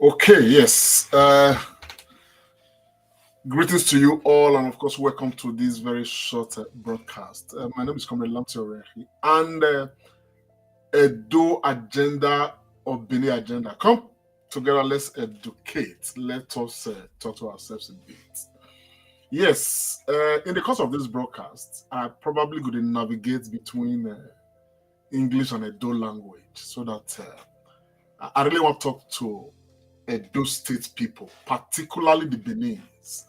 Okay, yes. Greetings to you all, and of course, welcome to this very short broadcast. My name is Comrade Lamti Orehi, and Edo Agenda or Bini Agenda. Come together, let's educate. Let us talk to ourselves a bit. Yes, in the course of this broadcast, I probably going to navigate between English and Edo language so that I really want to talk to Edo State people, particularly the Benins,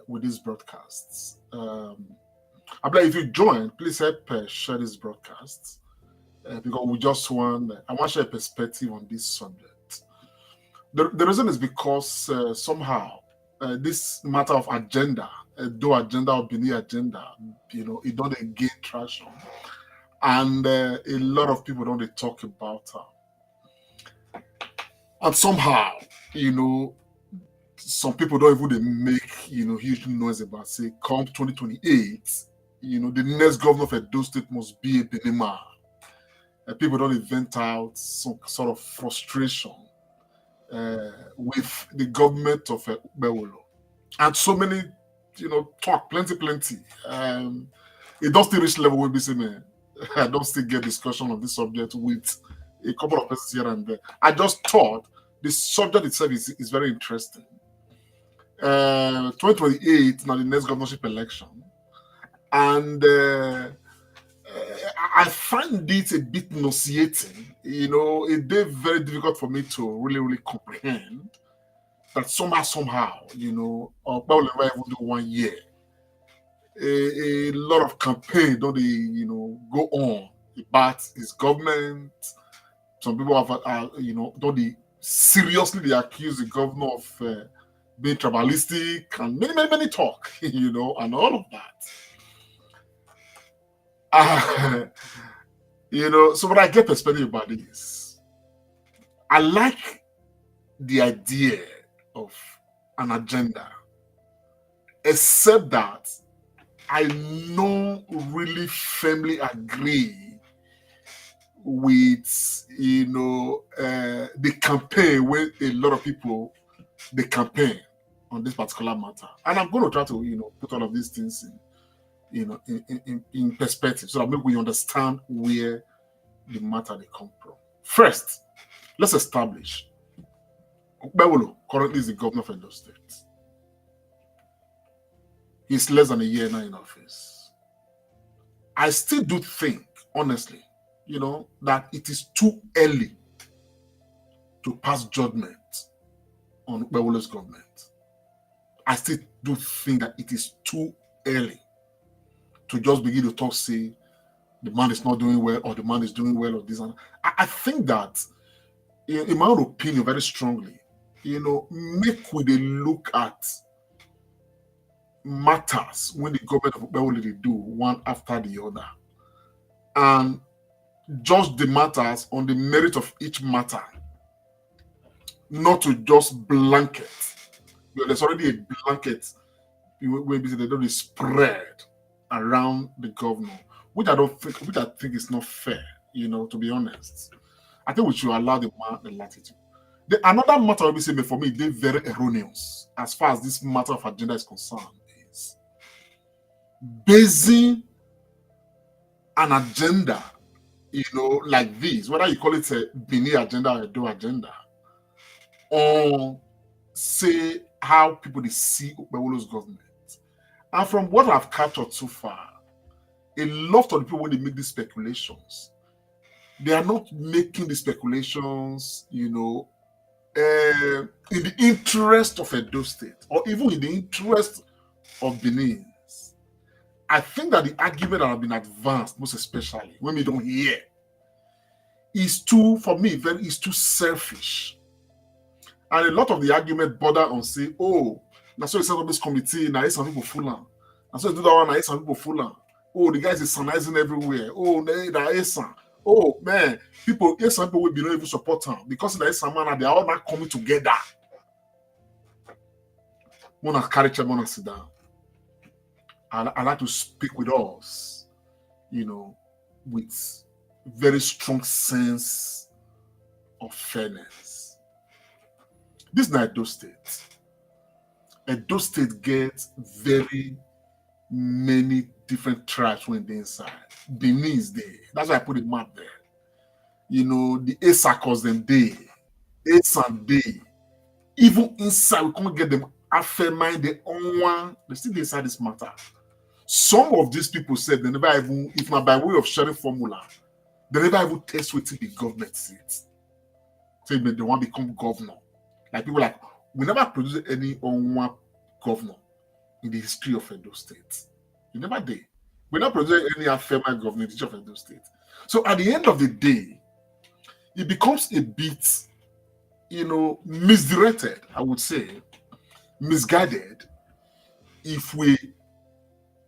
with these broadcasts. Abla, if you join, please help share this broadcast because we just want, I want to share a perspective on this subject. The reason is because somehow this matter of agenda, Edo agenda or Bini agenda, it don't gain traction. And a lot of people don't talk about and somehow, some people don't even make huge noise about say come 2028, the next governor of Edo State must be a Benima. People don't invent out some sort of frustration with the government of Bewolo. And so many, talk plenty. It does still reach level where we say, man, I don't still get discussion on this subject with a couple of persons here and there. I just thought the subject itself is very interesting. 2028 now the next governorship election, and I find it a bit nauseating. It's very difficult for me to really comprehend that somehow, or probably never even do 1 year. A lot of campaign don't they, go on about his government. Some people have, don't they seriously they accuse the governor of being tribalistic and many talk, and all of that. So when I get perspective about this, I like the idea of an agenda, except that I don't really firmly agree with the campaign where a lot of people they campaign on this particular matter, and I'm going to try to put all of these things in perspective so that maybe we understand where the matter they come from. First, let's establish Okpebholo currently is the governor of Edo State. He's less than a year now in office. I still do think, honestly, that it is too early to pass judgment on Okpebholo's government. I still do think that it is too early to just begin to talk, say, the man is not doing well or the man is doing well or this and that. I think that, in my own opinion, very strongly, make we look at matters when the government of Okpebholo they do one after the other and judge the matters on the merit of each matter, not to just blanket. There's already a blanket where they don't spread around the governor, which I think is not fair, to be honest. I think we should allow the man the latitude. Another matter will be saying for me, they're very erroneous as far as this matter of agenda is concerned, is basing an agenda, like this, whether you call it a Bini agenda or a Do agenda, on say how people they see Okpebholo's government. And from what I've captured so far, a lot of the people when they make these speculations, they are not making the speculations, in the interest of Edo State or even in the interest of Benin. I think that the argument that have been advanced, most especially when we don't hear, is too, for me, is too selfish. And a lot of the argument border on say, oh, now so it's set up this committee, now some people full on. And so do that one, now some people full on. Oh, the guys is sanizing everywhere. Oh, there is some. Oh man, some people will be not even support them because there is some man they are all not coming together. Wanna carry chair, wanna sit down. I like to speak with us, with very strong sense of fairness. This is not Edo State. Edo State gets very many different tribes when they're inside. Bini is there. That's why I put a map there. The Asakos them there. Asan day. Even inside, we can't get them affirming their own one. They still inside this matter. Some of these people said they never even, if not by way of sharing formula, they never even test waiting the government seats. Say they want to become governor. Like people like, we never produced any on one governor in the history of Edo State. We never did. We never produced any affirming governor in the history of Edo State. So at the end of the day, it becomes a bit, misdirected, I would say, misguided, if we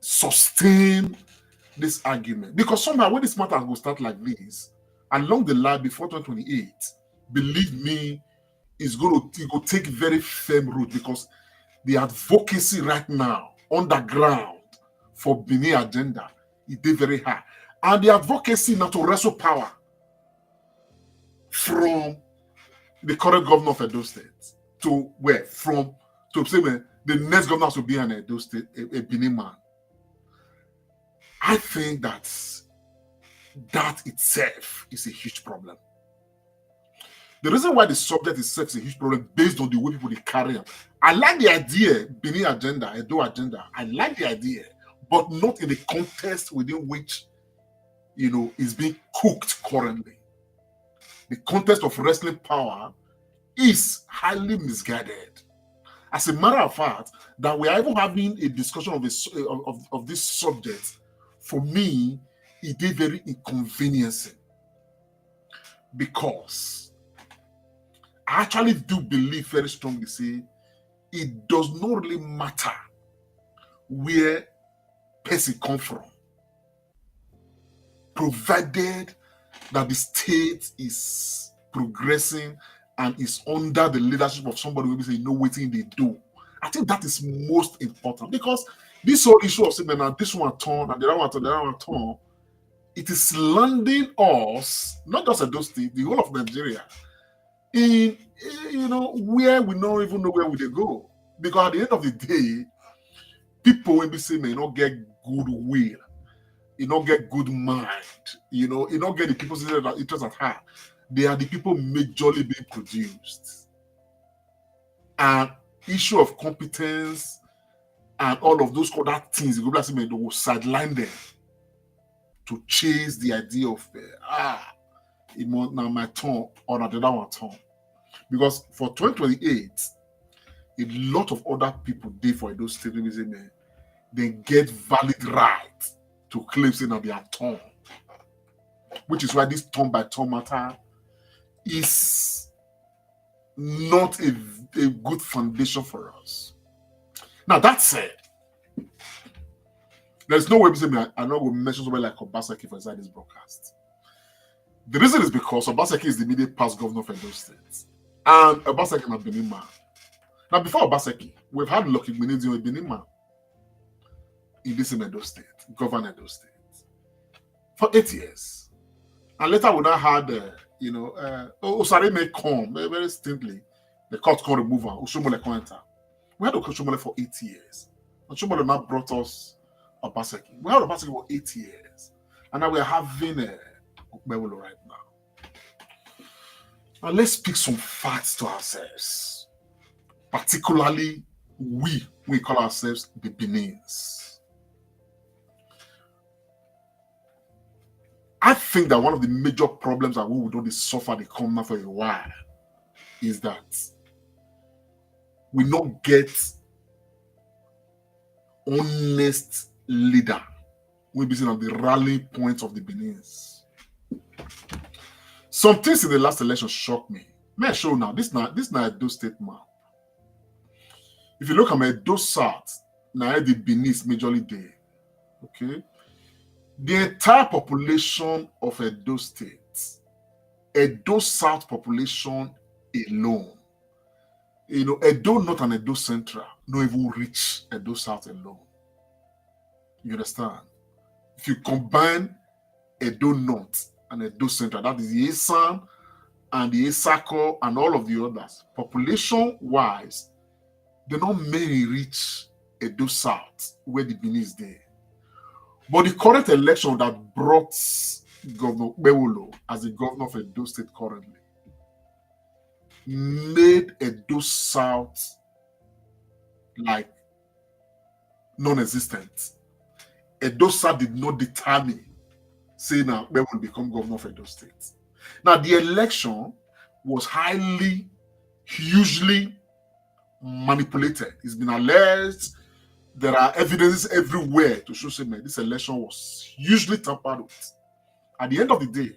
sustain this argument. Because somehow when this matter will start like this, along the line before 2028, believe me, it will take very firm root, because the advocacy right now, underground, for Bini agenda, is very high. And the advocacy now to wrestle power from the current governor of Edo State to where? To say the next governor has to be an Edo State, a Bini man. I think that itself is a huge problem. The reason why the subject itself is a huge problem based on the way people carry it. I like the idea, Bini agenda, Edo agenda. I like the idea, but not in the context within which is being cooked currently. The context of wrestling power is highly misguided. As a matter of fact, that we are even having a discussion of this subject, for me, it is very inconveniencing, because I actually do believe very strongly, say, it does not really matter where person come from, provided that the state is progressing and is under the leadership of somebody who will say, what they do. I think that is most important, because this whole issue of saying, now this one turn and the other one turn, the other one turn, it is landing us, not just Edo State, the whole of Nigeria, in where we don't even know where we go. Because at the end of the day, people will be saying, may not get goodwill, you don't get good mind, you don't get the people's interest at heart. They are the people majorly being produced. And issue of competence and all of those other things, they will sideline them to chase the idea of now my turn or not the other one turn. Because for 2028, a lot of other people did for those states, they get valid right to claim saying that they are turn. Which is why this turn by turn matter is not a good foundation for us. Now, that said, there's no way I'm not going to mention somebody like Obaseki for inside this broadcast. The reason is because Obaseki is the immediate past governor of Edo State. And Obaseki is a Benin man. Now, before Obaseki, we've had Lucky Benin a Benin man in this Edo State, govern Edo State, for 8 years. And later we now had, Osare may come very distinctly. The court can remove her. Oshomole can enter. We had Oshomole for 8 years. Oshomole now brought us Obaseki. We had Obaseki for 8 years. And now we are having Okpebholo right now. Now let's speak some facts to ourselves. Particularly, we call ourselves the Benins. I think that one of the major problems that we would only suffer the come for a while is that we don't get honest leader. We'll be seeing at the rally point of the Benins. Some things in the last election shocked me. May I show now? This not Edo State map. If you look at my Edo South, now the Benin majorly there. Okay. The entire population of Edo State, Edo South population alone, Edo North and Edo Central, not even reach Edo South alone. You understand? If you combine Edo North and Edo Central. That is the Esan and the Esako and all of the others. Population-wise, they not many reach Edo South, where the Bini is there. But the current election that brought Governor Bewolo as the governor of Edo State currently made Edo South like non-existent. Edo South did not determine saying now Bewolo will become governor of Edo State. Now the election was hugely manipulated. It's been alleged. There are evidences everywhere to show that this election was hugely tampered with. At the end of the day,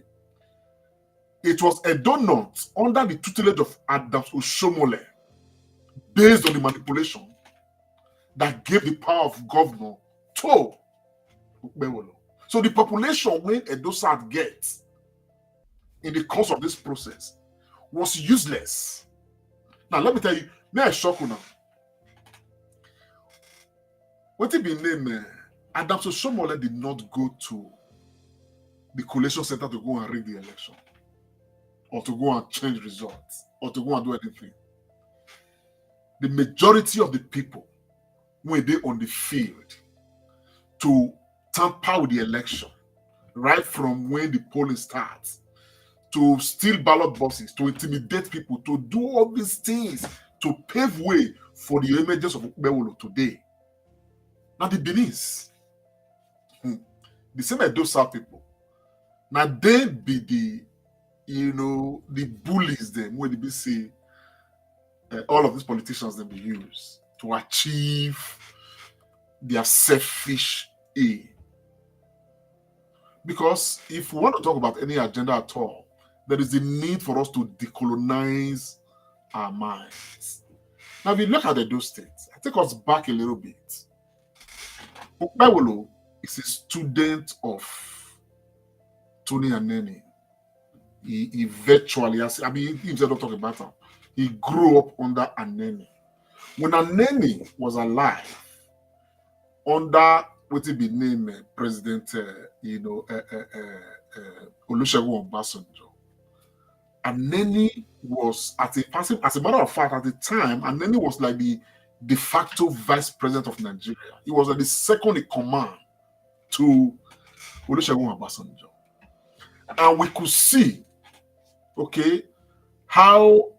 it was Edo North under the tutelage of Adams Oshomole, based on the manipulation, that gave the power of governor to Ukbewolo. So the population when Edo South gets in the course of this process was useless. Now let me tell you, may I shock you now? What it be named? Adams Oshomole did not go to the collation center to go and rig the election, or to go and change results, or to go and do anything. The majority of the people, when they on the field to tamper with the election, right from when the polling starts, to steal ballot boxes, to intimidate people, to do all these things, to pave way for the emergence of Ukbewolo today. Now the Benis, the same Edo South people, now they be the bullies them when they be say all of these politicians them be used to achieve their selfish aim. Because if we want to talk about any agenda at all, there is the need for us to decolonize our minds. Now, if you look at Edo State, I take us back a little bit. Ukbewolo is a student of Tony Aneni. He virtually, he don't talk about him. He grew up under Aneni. When Aneni was alive, under what it be named President, Olusegun Obasanjo, Aneni was as a matter of fact, at the time, Aneni was like the de facto vice president of Nigeria. He was like the second in command to Olusegun Obasanjo. And we could see, okay, how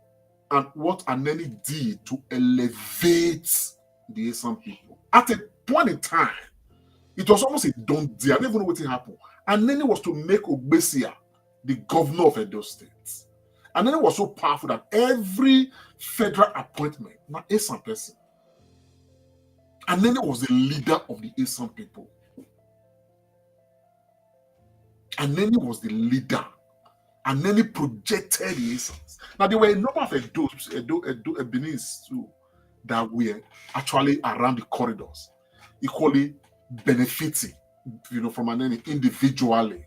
and what Aneni did to elevate the Esan people. At a point in time, it was almost a done deal. I don't even know what happened. Aneni was to make Ogbesia the governor of Edo State. Aneni was so powerful that every federal appointment, not Esan person, Aneni was the leader of the Esan people. Aneni was the leader. Aneni projected the Esans. Now, there were a number of Benis too that were actually around the corridors, equally benefiting, from Aneni individually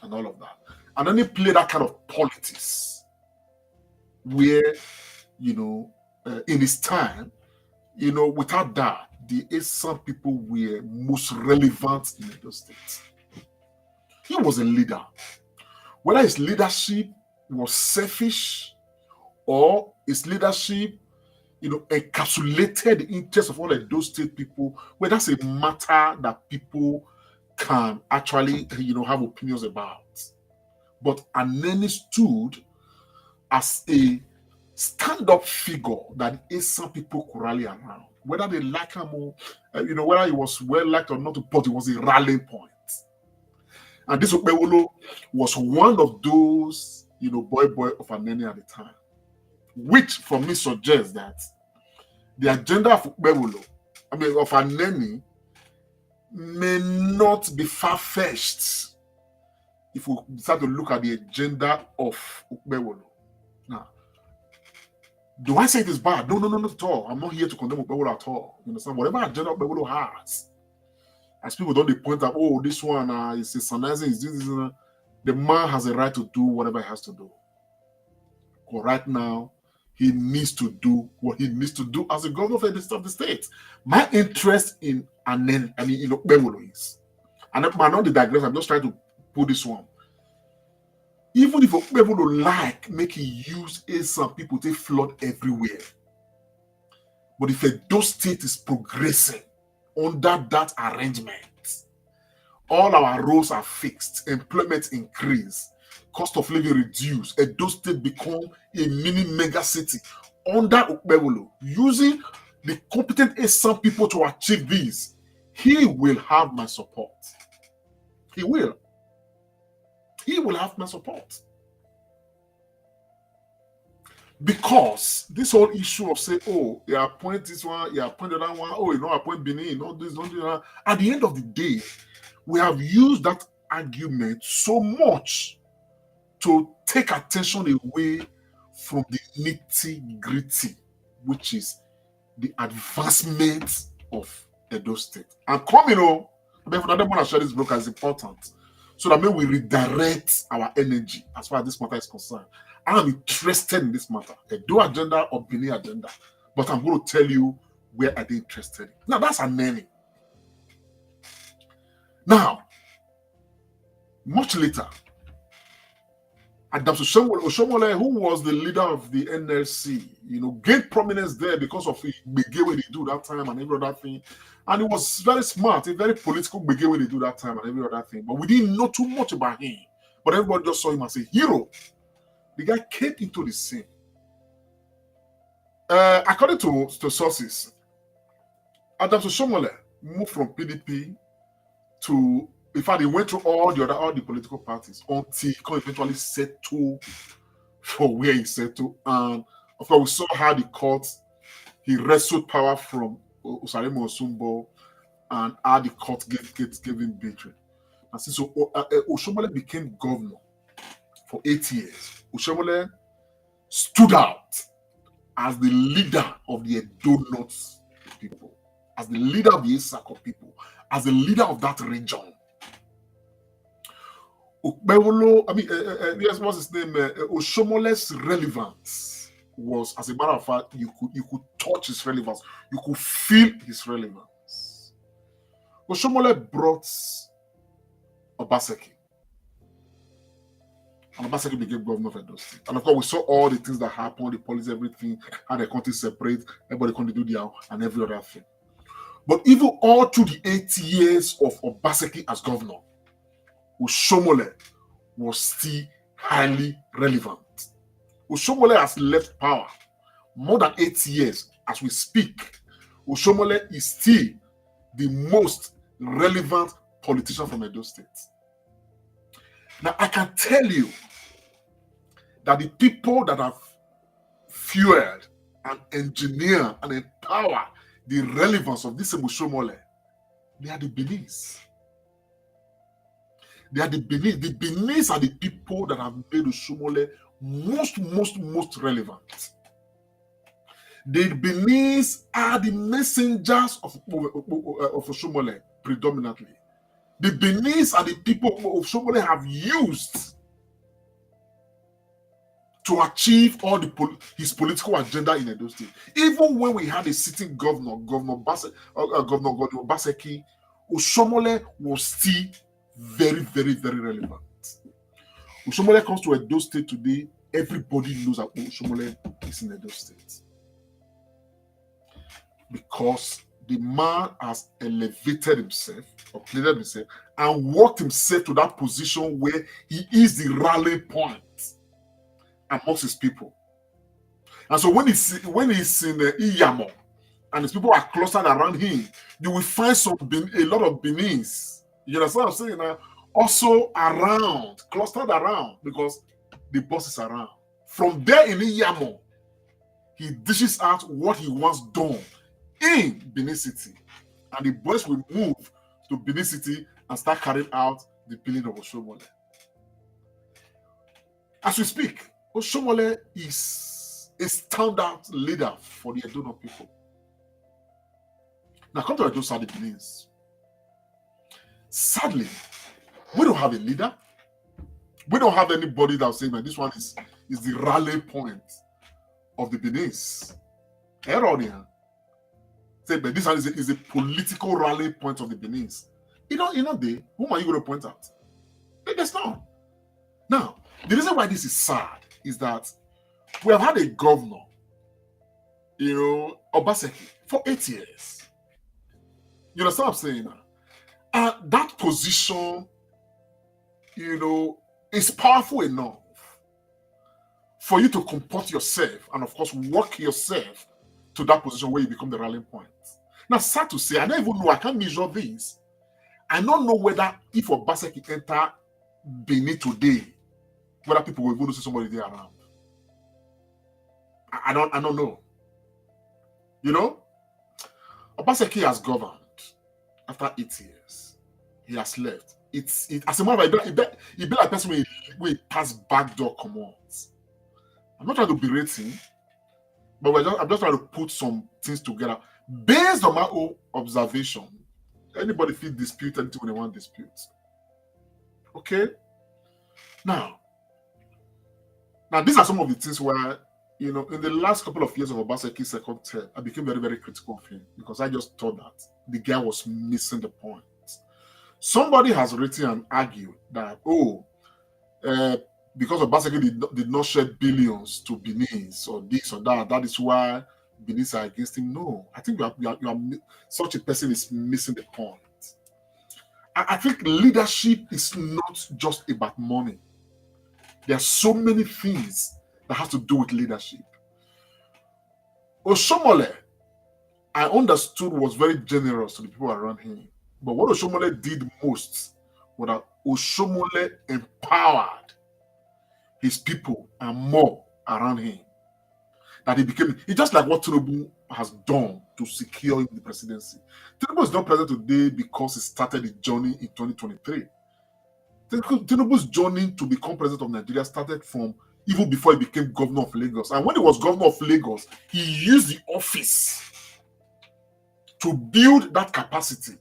and all of that. Aneni played that kind of politics where, in his time, without that, the Esan people were most relevant in Edo State. He was a leader. Whether his leadership was selfish or his leadership, encapsulated the interests of all of those state people, well, that's a matter that people can actually, have opinions about. But Aneni stood as a stand-up figure that the Esan people could rally around. Whether they like him or, whether he was well-liked or not, but it was a rallying point. And this Ukbewolo was one of those, boy of Aneni at the time, which for me suggests that the agenda of Ukbewolo, of Aneni, may not be far-fetched if we start to look at the agenda of Ukbewolo. Now, do I say it is bad? No, not at all. I'm not here to condemn Ukbewolo at all. You understand? Whatever agenda Ukbewolo has, as people don't point out, oh, this one is sanizing, is this, the man has a right to do whatever he has to do. But right now, he needs to do what he needs to do as a governor of the state. My interest in Ukbewolo is, and I'm not the digress, I'm just trying to put this one. Even if people don't like, make it use some people to flood everywhere. But if Edo State is progressing under that arrangement, all our roles are fixed, employment increase, cost of living reduced, Edo State become a mini mega city under Okpebholo, using the competent ASAM people to achieve this, he will have my support. He will. He will have my support. Because this whole issue of say, oh, you appoint this one, you appoint that one, oh, you know, appoint Bini, not this, not that. At the end of the day, we have used that argument so much to take attention away from the nitty-gritty, which is the advancement of Edo State. And coming on, therefore, I don't want to share this book as important, so that maybe we redirect our energy as far as this matter is concerned. I'm interested in this matter, Edo agenda or Bini agenda, but I'm going to tell you where are they interested in. Now, that's a nanny. Now, much later, Adams Oshomole, who was the leader of the NLC, gained prominence there because of the Bege way they do that time and every other thing. And he was very smart, a very political Bege way they do that time and every other thing. But we didn't know too much about him. But everybody just saw him as a hero. The guy came into the scene. According to sources, Adams Oshomole moved from PDP to, in fact, he went through all the political parties until he could eventually settle for where he settled. And of course, we saw how the court, he wrestled power from Osaremo Osumbo, and how the court gave him victory. And so Oshomole became governor for 8 years. Oshomole stood out as the leader of the Edo North people, as the leader of the Isako people, as the leader of that region. Yes, what's his name? Oshomole's relevance was, as a matter of fact, you could touch his relevance, you could feel his relevance. Oshomole brought Obaseki, and Obaseki became governor of Edo State. And of course, we saw all the things that happened, the police, everything, how the country separate, everybody couldn't do their own, and every other thing. But even all through the 8 years of Obaseki as governor, Oshomole was still highly relevant. Oshomole has left power more than 8 years as we speak. Oshomole is still the most relevant politician from Edo State. Now, I can tell you that the people that have fueled and engineered and empowered the relevance of this Oshomole, they are the Benis. They are the Benin. The Benis are the people that have made Oshomole most relevant. The Benis are the messengers of Oshomole predominantly. The Benis are the people Oshomole have used to achieve all his political agenda in Edo State. Even when we had a sitting governor, Governor Obaseki, Oshomole was still very relevant. Oshomole comes to Edo State today, everybody knows that Oshomole is in Edo State. Because the man has elevated himself, upgraded himself, and worked himself to that position where he is the rally point amongst his people. And so when he's in Iyamo, and his people are clustered around him, you will find a lot of Benins. You understand what I'm saying now? Also around, clustered around, because the boss is around. From there in Iyamo, he dishes out what he wants done in Benin City. And the boys will move to Benin City and start carrying out the building of Oshomole. As we speak, Oshomole is a standout leader for the Edo North people. Now come to Edo Side Benins. Sadly, we don't have a leader. We don't have anybody that will say, man, this one is the rally point of the Benis. Say, but this one is a political rally point of the Benis. Whom are you going to point out? There's none. Now, The reason why this is sad is that we have had a governor, Obaseki, for 8 years. You understand what I'm saying now? And that position, is powerful enough for you to comport yourself and, of course, work yourself to that position where you become the rallying point. Now, sad to say, I don't even know, I can't measure this. I don't know whether if Obaseki enter Bini today, whether people will even see somebody there around. I don't know. Obaseki has governed after 8 years. He has left. As a matter of fact, he be like person where he pass back door commands. I'm not trying to berate him, but I'm just trying to put some things together based on my own observation. Anybody feel dispute anything when they want dispute. Okay? Now, these are some of the things where, in the last couple of years of Obaseki's second term, I became very, very critical of him because I just thought that the guy was missing the point. Somebody has written and argued that, because Obaseki did not shed billions to Benin or this or that, that is why Benin are against him. No, I think such a person is missing the point. I think leadership is not just about money. There are so many things that have to do with leadership. Oshomole, I understood, was very generous to the people around him. But what Oshomole did most was that Oshomole empowered his people and more around him. That it's just like what Tinubu has done to secure the presidency. Tinubu is not president today because he started his journey in 2023. Tinubu's journey to become president of Nigeria started from even before he became governor of Lagos. And when he was governor of Lagos, he used the office to build that capacity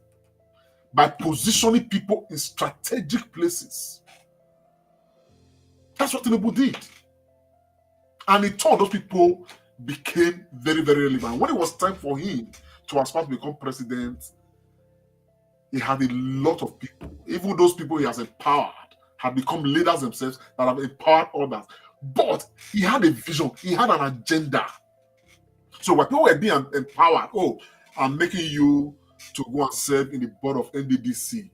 by positioning people in strategic places. That's what Tinubu did. And in turn, those people became very, very relevant. When it was time for him to aspire to become president, he had a lot of people. Even those people he has empowered have become leaders themselves that have empowered others. But he had a vision. He had an agenda. So when people were being empowered, I'm making you to go and serve in the board of NDDC.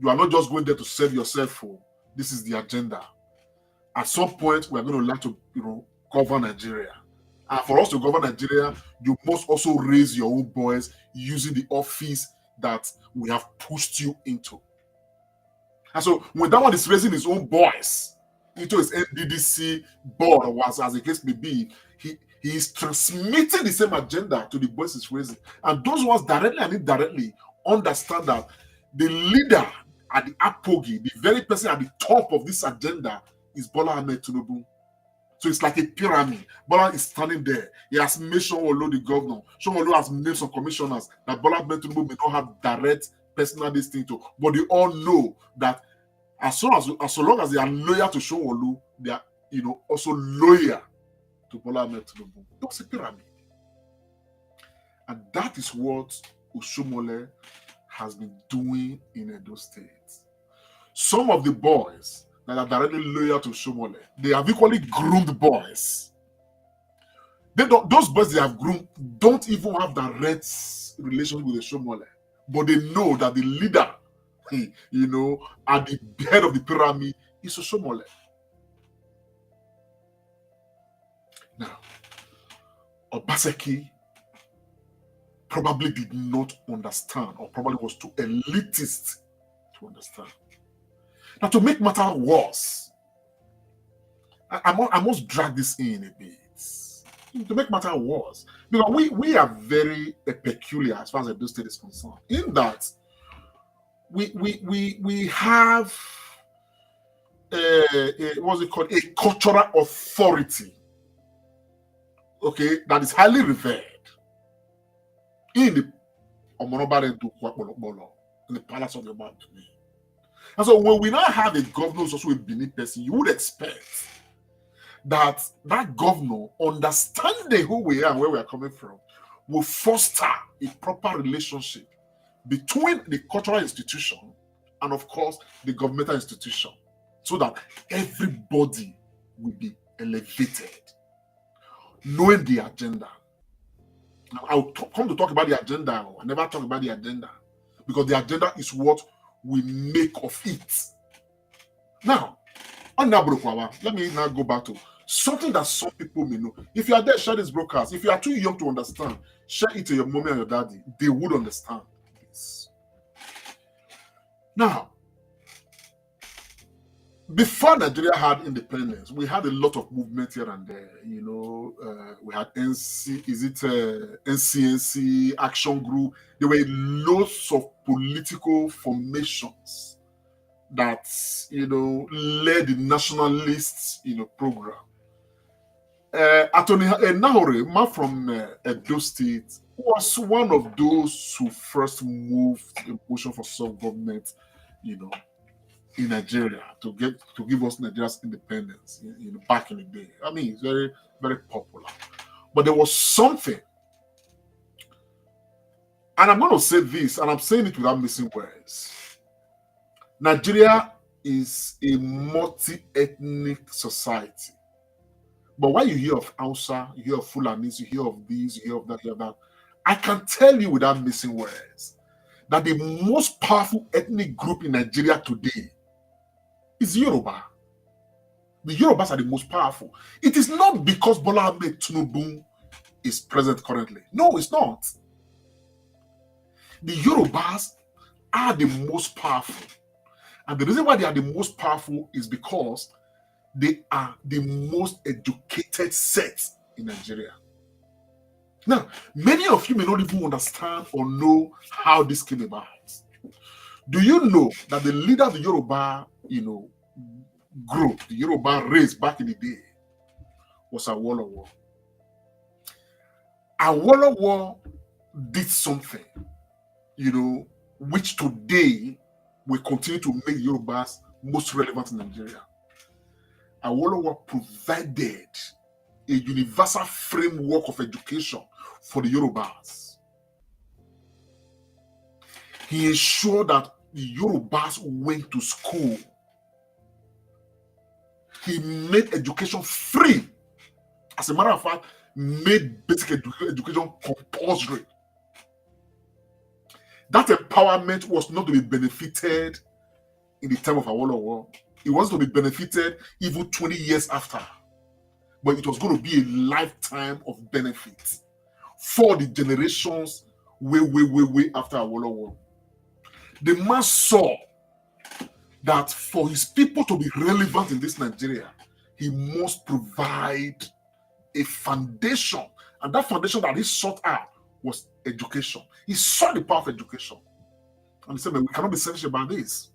You are not just going there to serve yourself. This is the agenda. At some point, we are going to learn to, govern Nigeria. And for us to govern Nigeria, you must also raise your own boys using the office that we have pushed you into. And so when that one is raising his own boys into his NDDC board, or as the case may be, he is transmitting the same agenda to the boys he's raising. And those ones directly and indirectly understand that the leader at the apogee, the very person at the top of this agenda, is Bola Ahmed Tinubu. So it's like a pyramid. Bola is standing there. He has made Sanwo-Olu the governor. Sanwo-Olu has named some commissioners that Bola Ahmed Tinubu may not have direct personal distinct to, but they all know that as long as they are loyal to Sanwo-Olu, they are also loyal to Bola Ahmed Tinubu. That's a pyramid. And that is what Oshomole has been doing in Edo State. Some of the boys that are directly loyal to Oshomole, they have equally groomed boys. Those boys they have groomed don't even have direct relationship with Oshomole, but they know that the leader, at the head of the pyramid is Oshomole. Now, Obaseki probably did not understand, or probably was too elitist to understand. Now, to make matter worse, I must drag this in a bit. To make matter worse, because we are very peculiar as far as Edo State is concerned, in that we have what's it called, a cultural authority, that is highly revered in the in the palace of the mountain. And so when we now have a governor who's also a Bini person, you would expect that governor, understanding who we are and where we are coming from, will foster a proper relationship between the cultural institution and, of course, the governmental institution. so that everybody will be elevated, knowing the agenda. Now, I'll come to talk about the agenda. I never talk about the agenda because the agenda is what we make of it. Now, on that broadcast, let me now go back to something that some people may know. If you are there, share this broadcast. If you are too young to understand, share it to your mommy and your daddy. They would understand this. Now, before Nigeria had independence, we had a lot of movement here and there. We had NCNC, Action Group. There were lots of political formations that led the nationalist program. Attorney Nahore, man from Edo State, was one of those who first moved a motion for self-government, in Nigeria to give us Nigeria's independence, back in the day. I mean, it's very, very popular. But there was something, and I'm going to say this, and I'm saying it without missing words. Nigeria is a multi-ethnic society. But when you hear of Hausa, you hear of Fulanis, you hear of this, you hear of that, you hear of that, I can tell you without missing words that the most powerful ethnic group in Nigeria today is Yoruba. The Yorubas are the most powerful. It is not because Bola Ahmed Tinubu is present currently. No, it's not. The Yorubas are the most powerful. And the reason why they are the most powerful is because they are the most educated set in Nigeria. Now, many of you may not even understand or know how this came about. Do you know that the leader of the Yoruba, group, the Yoruba race back in the day, was Awolowo? Awolowo did something, which today will continue to make Yorubas most relevant in Nigeria. Awolowo provided a universal framework of education for the Yorubas. He ensured that the Yorubas went to school. He made education free. As a matter of fact, made basic education compulsory. That empowerment was not to be benefited in the time of Awolowo. It was to be benefited even 20 years after. But it was going to be a lifetime of benefit for the generations way after Awolowo. The man saw that for his people to be relevant in this Nigeria, he must provide a foundation. And that foundation that he sought out was education. He saw the power of education. And he said, we cannot be selfish about this.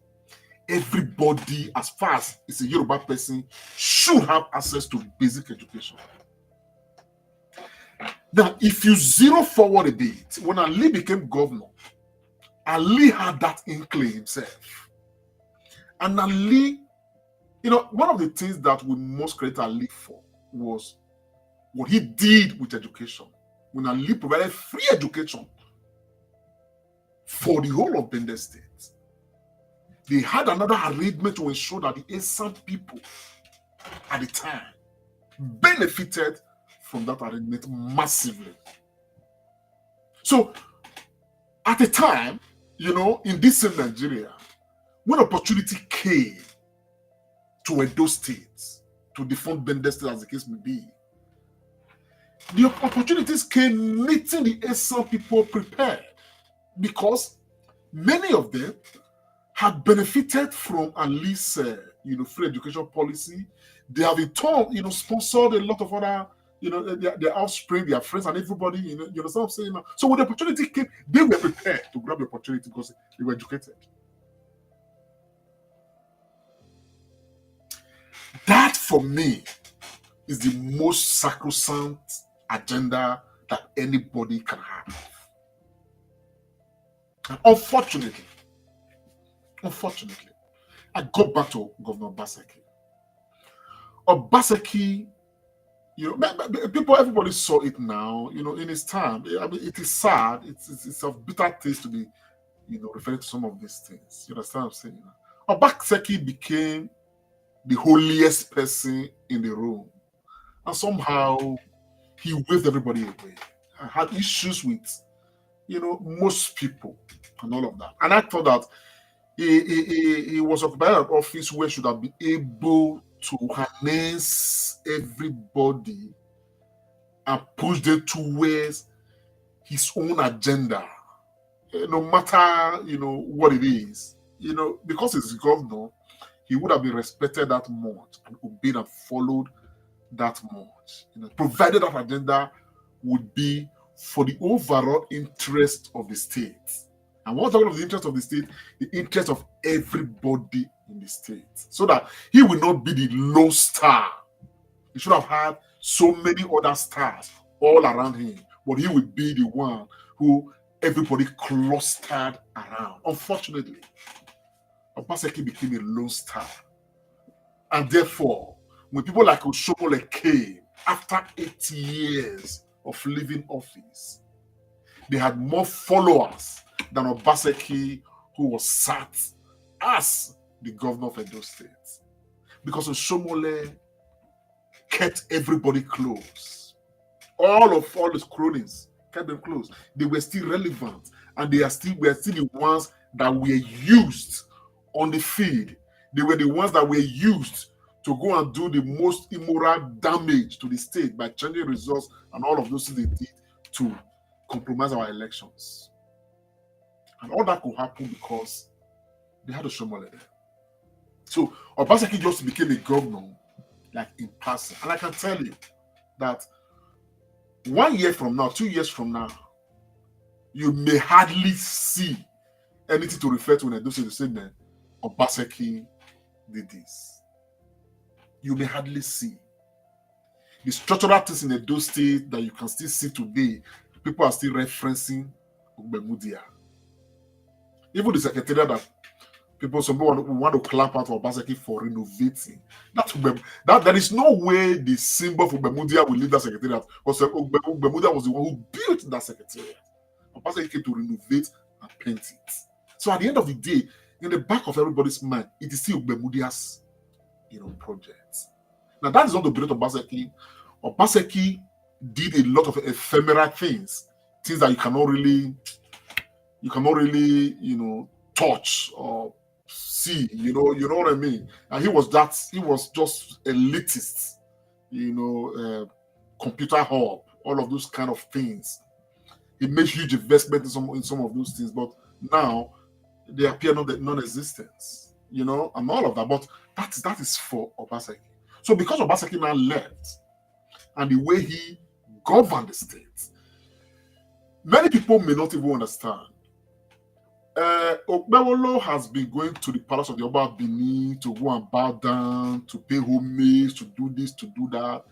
Everybody, as far as it's a Yoruba person, should have access to basic education. Now, if you zero forward a bit, when Ali became governor, Ali had that inkling himself. And Ali, one of the things that we most credit Ali for was what he did with education. When Ali provided free education for the whole of Benin State, they had another arrangement to ensure that the Esan people at the time benefited from that arrangement massively. So, at the time, in this same Nigeria, when opportunity came to Edo State, to defund Benin State as the case may be, the opportunities came meeting the Esan people prepared, because many of them had benefited from at least free education policy. They have in turn sponsored a lot of other their offspring, their friends, and everybody. You understand what I'm saying now? So when the opportunity came, they were prepared to grab the opportunity because they were educated. That for me is the most sacrosanct agenda that anybody can have. And unfortunately, I go back to Governor Obaseki. Obaseki, everybody saw it now, in his time. I mean, it is sad. It's of bitter taste to be, referring to some of these things. You understand what I'm saying? Obaseki became the holiest person in the room. And somehow he waved everybody away. I had issues with, most people and all of that. And I thought that he was occupying an office where he should have been able to harness everybody and push them towards his own agenda, no matter what it is. Because he's governor, he would have been respected that much and obeyed and followed that much. Provided that agenda would be for the overall interest of the state. And what's all of the interest of the state? The interest of everybody in the state. So that he will not be the lone star. He should have had so many other stars all around him, but he would be the one who everybody clustered around. Unfortunately, Obaseki became a lone star. And therefore, when people like Oshomole came after 8 years of leaving office, they had more followers than Obaseki, who was sat as the governor of Edo State. Because Oshomole kept everybody close. All his cronies kept them close. They were still relevant, and were still the ones that were used on the field. They were the ones that were used to go and do the most immoral damage to the state by changing results and all of those things they did to compromise our elections. And all that could happen because they had a Oshomole there. So Obaseki just became a governor, like in passing. And I can tell you that 1 year from now, 2 years from now, you may hardly see anything to refer to in Edo State to say that Obaseki did this. You may hardly see. The structural things in Edo State that you can still see today, people are still referencing Ogbemudia. Even the secretariat that some people want to clap out for Obaseki for renovating. There is no way the symbol for Ogbemudia will leave that secretariat, because Ogbemudia was the one who built that secretariat. Obaseki came to renovate and paint it. So at the end of the day, in the back of everybody's mind, it is still Ogbemudia's project. Now that is not the brilliant of Obaseki. Obaseki did a lot of ephemeral things that you cannot really touch or see. You know what I mean? And he was just elitist, computer hub, all of those kind of things. He made huge investment in some of those things, but now they appear non-existent, and all of that. But that is for Obaseki. So because Obaseki now left, and the way he governed the state, many people may not even understand. Okpebholo has been going to the palace of the Oba of Bini to go and bow down, to pay homage, to do this, to do that.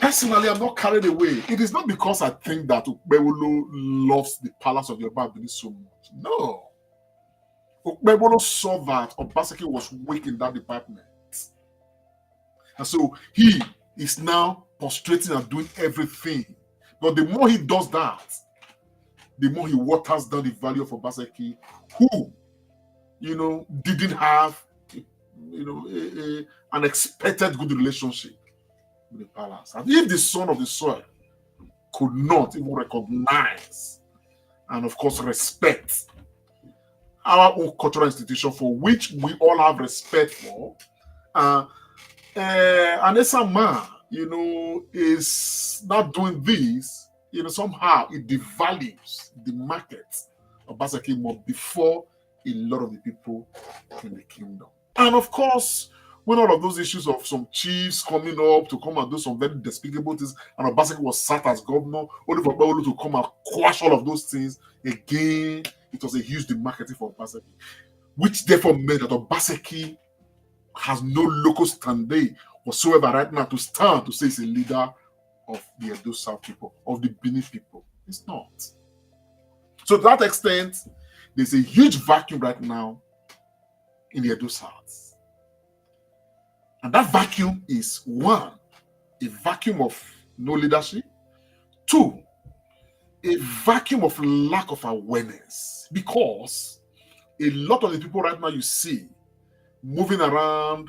Personally, I'm not carried away. It is not because I think that Okpebholo loves the palace of the Oba of Bini so much. No. Okpebholo saw that Obaseki was weak in that department. And so he is now prostrating and doing everything. But the more he does that, the more he waters down the value of Obaseki, who, didn't have, an expected good relationship with the palace. And if the son of the soil could not even recognize and, of course, respect our own cultural institution, for which we all have respect for, and Esama, is not doing this, somehow it devalues the market of Obaseki more before a lot of the people in the kingdom. And of course, when all of those issues of some chiefs coming up to come and do some very despicable things, and Obaseki was sat as governor, only for Okpebholo to come and quash all of those things, again, it was a huge demarketing for Obaseki, which therefore meant that Obaseki has no local standing whatsoever right now to stand to say he's a leader of the Edo South people, of the Bini people. It's not. So to that extent, there's a huge vacuum right now in the Edo South. And that vacuum is, one, a vacuum of no leadership. Two, a vacuum of lack of awareness. Because a lot of the people right now you see moving around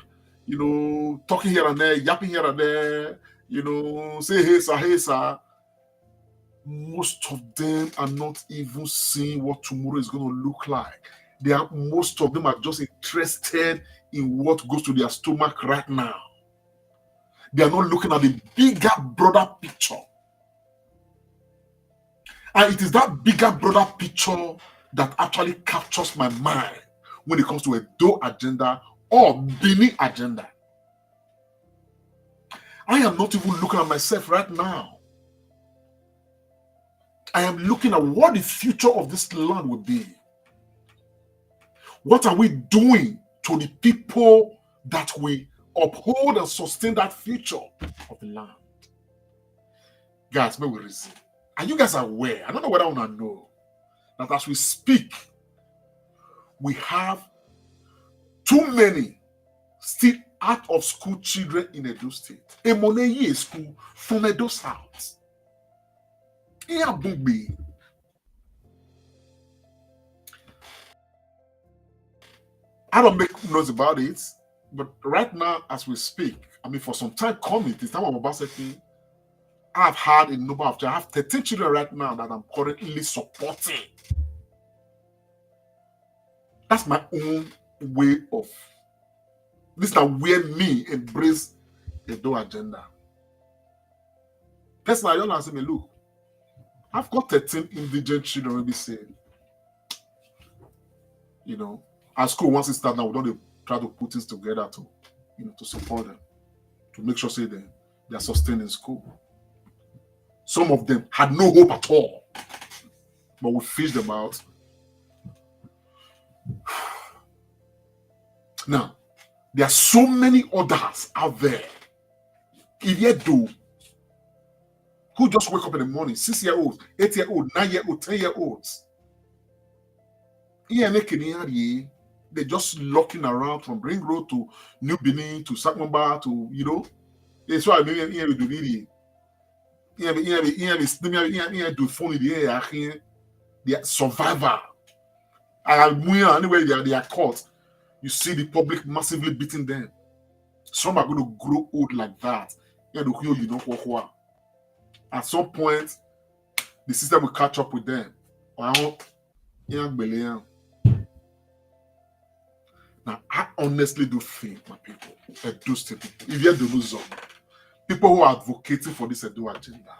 talking here and there, yapping here and there, say hey sir. Most of them are not even seeing what tomorrow is going to look like. Most of them are just interested in what goes to their stomach right now. They are not looking at the bigger, broader picture. And it is that bigger, broader picture that actually captures my mind when it comes to a Edo agenda or Bini agenda. I am not even looking at myself right now. I am looking at what the future of this land will be. What are we doing to the people that we uphold and sustain that future of the land? Guys, may we reason. Are you guys aware? I don't know whether I want to know that as we speak, we have too many still out of school children in Edo State. Emoneye school from Edo South. I don't make noise about it, but right now, as we speak, for some time coming, this time I'm about to say, I've had a number of children. I have 13 children right now that I'm currently supporting. That's my own way of. This is where me embrace the Edo agenda. Personally, I don't answer me, look, I've got 13 indigent children already saying, at school, once it starts now, we don't try to put things together to support them, to make sure they are sustained in school. Some of them had no hope at all, but we fished them out. Now, there are so many others out there, if you do, who just wake up in the morning, 6-year-olds, 8-year-olds, 9-year-olds, 10-year-olds. They're just looking around from Ring Road to New Benin to Sakmamba to, That's why I mean, do phone they are survivor. Anyway, they are caught. You see the public massively beating them. Some are going to grow old like that. At some point, the system will catch up with them. Now, I honestly do think, my people, Edo State people, if you're the zone, people who are advocating for this Edo agenda,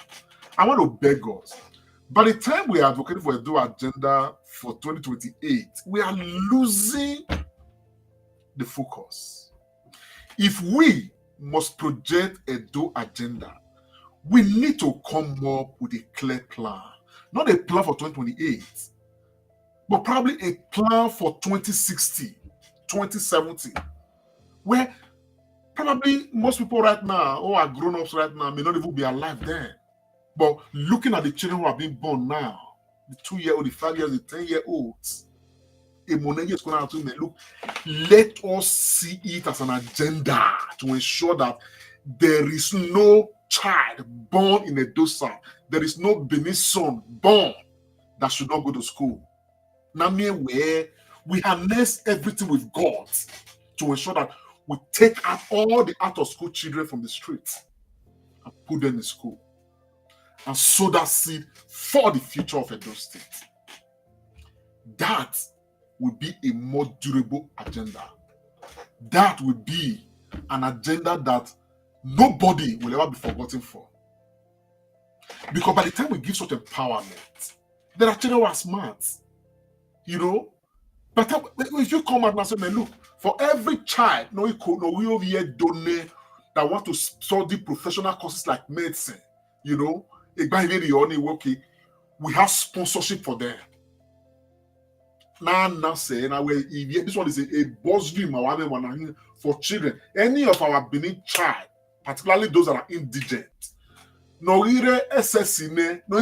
I want to beg us. By the time we are advocating for Edo agenda for 2028, we are losing the focus. If we must project Edo agenda, we need to come up with a clear plan. Not a plan for 2028, but probably a plan for 2060. 2070, where probably most people right now who are grown-ups right now may not even be alive then. But looking at the children who are being born now, the 2-year-old, the 5-year-old, the 10-year-olds, Emoneye is going to look, let us see it as an agenda to ensure that there is no child born in Edo South, there is no Benin son born that should not go to school. Now, where we harness everything with God to ensure that we take out all the out-of-school children from the streets and put them in school and sow that seed for the future of Edo State. That would be a more durable agenda. That would be an agenda that nobody will ever be forgotten for. Because by the time we give such empowerment, there are children who are smart, But if you come out and say, look, for every child, we over here donate that want to study professional courses like medicine, we have sponsorship for them. Now say, this one is a bursary for children. Any of our Benin child, particularly those that are indigent, no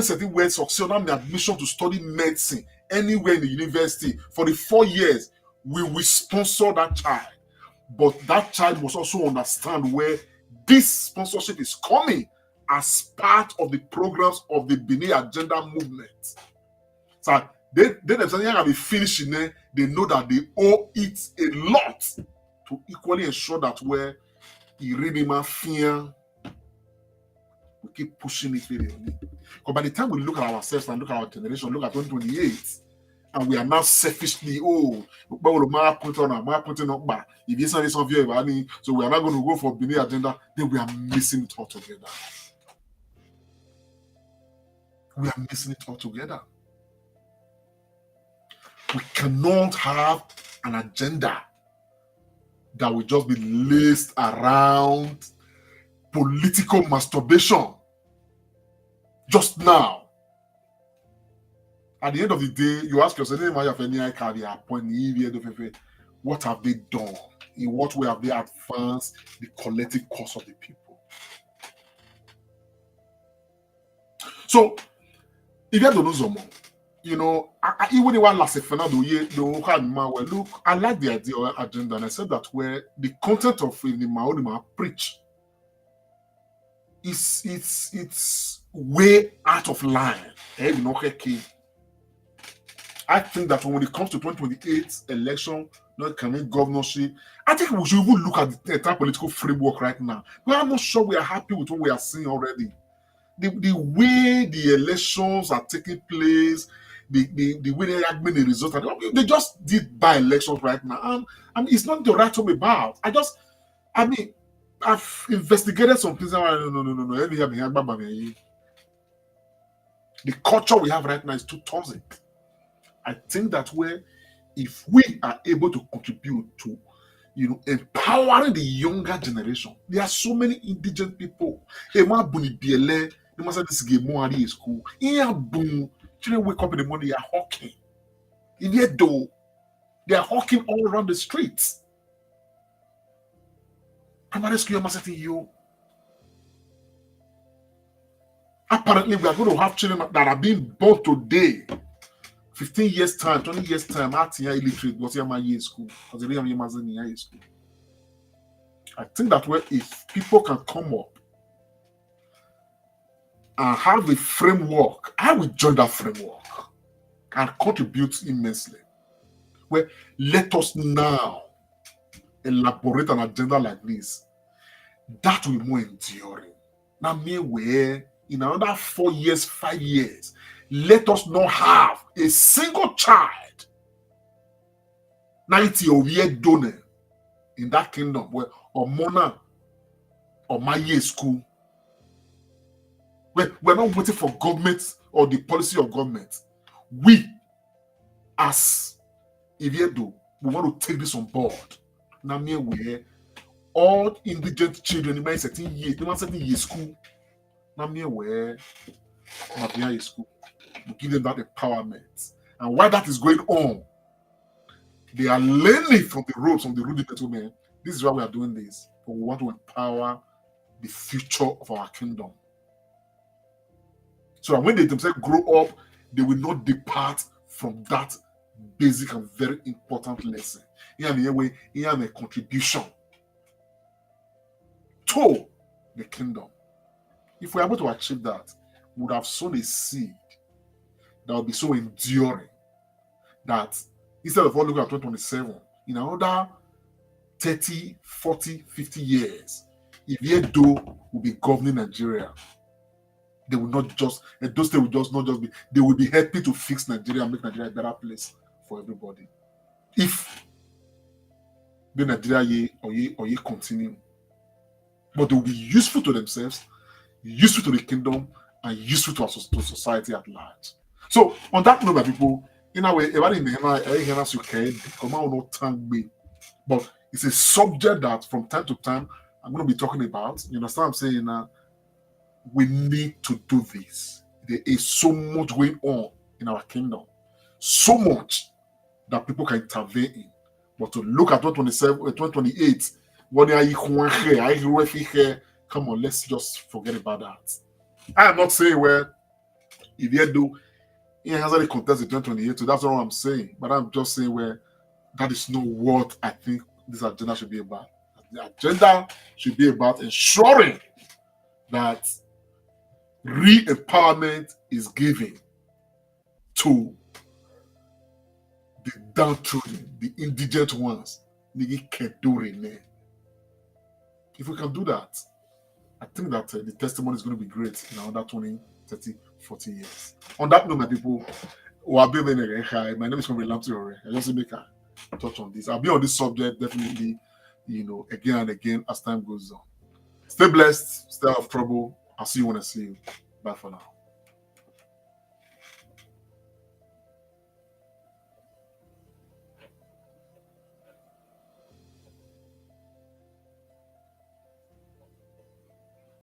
certain way succeed on the admission to study medicine anywhere in the university for the 4 years, we will sponsor that child. But that child must also understand where this sponsorship is coming as part of the programs of the Bini agenda movement. So they themselves are finishing there, they know that they owe it a lot to equally ensure that where he really my fear, we keep pushing it really. Because by the time we look at ourselves and look at our generation, look at 2028, and we are now selfishly, but we'll put on back. If this is of you, so we are not going to go for Bini agenda, then we are missing it altogether. We are missing it altogether. We cannot have an agenda that will just be laced around political masturbation just now. At the end of the day, you ask yourself, what have they done? In what way have they advanced the collective cause of the people? So, if you don't know Zomo, even one last Fernando, look, I like the idea or agenda, and I said that where the content of the Maonima preach it's way out of line. I think that when it comes to 2028 election, not coming governorship, I think we should even look at the entire political framework right now. But I'm not sure we are happy with what we are seeing already. The way the elections are taking place, the way they are getting the results, they just did by elections right now. And it's not the right way about. I've investigated some things. No. The culture we have right now is too toxic. I think that if we are able to contribute to, empowering the younger generation, there are so many indigent people. They must have this game more at school. Children wake up in the morning, they are hawking. Yet though, they are hawking all around the streets. Apparently, we are going to have children that are being born today. 15 years time, 20 years time, illiterate, because you're in school. I think that if people can come up and have a framework, I will join that framework and contribute immensely. Let us now elaborate an agenda like this that will be more enduring. Now, in another 4 years, 5 years, let us not have a single child 90 or year donor in that kingdom or Mona or my year school. We're not waiting for government or the policy of government. We, as Iviedo, we want to take this on board. Now, where all indigent children in my 13 years school. Now, where school. We give them that empowerment. And while that is going on, they are learning from the ropes of the rudiments women. This is why we are doing this. But we want to empower the future of our kingdom. So that when they themselves grow up, they will not depart from that basic and very important lesson. He has a contribution to the kingdom. If we are able to achieve that, we would have sown a seed that will be so enduring that instead of all looking at 2027, in another 30, 40, 50 years, if Edo will be governing Nigeria, they will not just, those they will just not just be, they will be happy to fix Nigeria and make Nigeria a better place for everybody. If the Nigeria or continue, but they will be useful to themselves, useful to the kingdom, and useful to society at large. So on that note, my people, in a way, but it's a subject that from time to time I'm going to be talking about. You understand what I'm saying? We need to do this. There is so much going on in our kingdom, so much that people can intervene in. But to look at 2028, come on, let's just forget about that. I am not saying if you do, he has any contest in 2028, so that's not what I'm saying. But I'm just saying that is not what I think this agenda should be about. The agenda should be about ensuring that re-empowerment is given to the downtrodden, the indigent ones, nigi kedorene. If we can do that, I think that the testimony is going to be great in another 20, 30, 40 years. On that note, my people, my name is Comrade Lamti. I just make a touch on this. I'll be on this subject definitely, again and again as time goes on. Stay blessed, stay out of trouble. I'll see you when I see you. Bye for now.